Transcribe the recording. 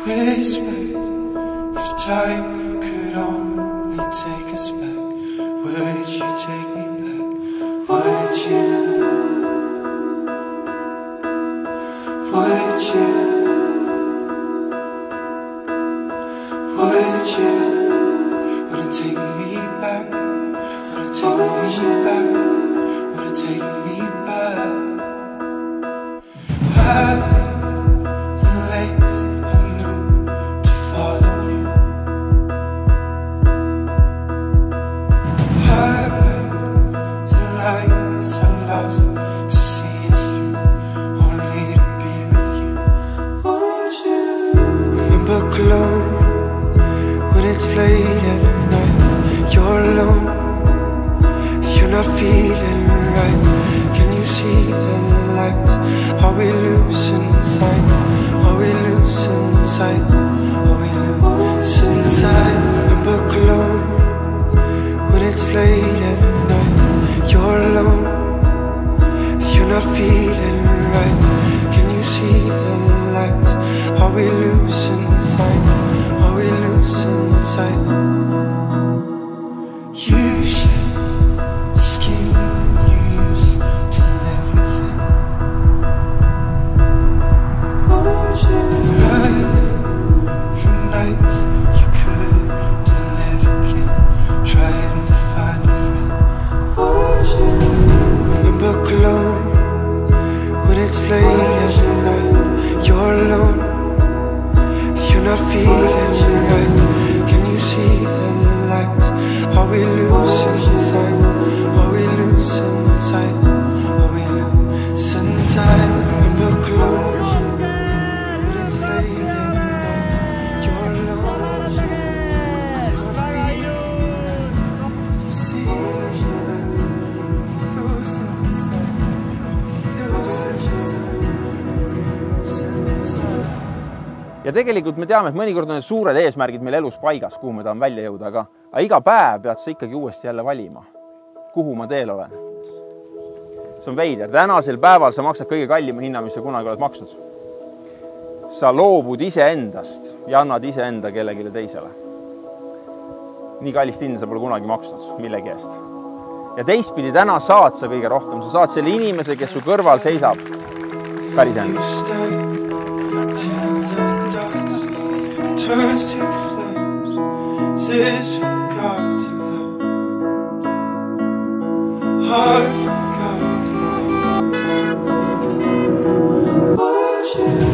whisper, if time could only take us back, would you take me back? Would you? Would you? Would you? Would it take me back? Would it take me back? Would it take me back? I lived the lakes I knew to follow you. I played the lights I lost to see us through, only to be with you. Would you? Remember Cologne, when it's late at night, you're alone, you're not feeling right. Can you see the lights? Are we losing sight? Are we losing sight? Are we losing sight? Remember Cologne, when it's late at night, you're alone, you're not feeling right. Can you see the lights? Are we losing sight? Are we losing sight? You shed the skin you used to live within. Would you run from nights you couldn't live again, trying to find a friend? Would you? Remember Cologne, when it's late at night, you're alone, you're not feeling right. Can you see the lights? Are we losing sight? Are we losing sight? Are we losing sight? Remember Cologne, when it's late at night, you're alone, you're not feeling right. Can you see the lights? Are we losing sight? Are we losing sight? Are we losing sight? Ja tegelikult me teame, et mõnikord on need suured eesmärgid meil elus paigas, kuhu me tahame välja jõuda, aga iga päev pead sa ikkagi uuesti jälle valima, kuhu ma teel olen. See on veider. Tänasel päeval sa maksad kõige kallima hinna, mis sa kunagi oled maksnud. Sa loobud iseendast ja annad iseenda kellegile teisele. Nii kallist hinda sa pole kunagi maksnud millegi eest. Ja teistpidi täna saad sa kõige rohkem. Sa saad selle inimese, kes su kõrval seisab päris endast. Turns to flames, this forgotten love, heart forgotten love. Would you?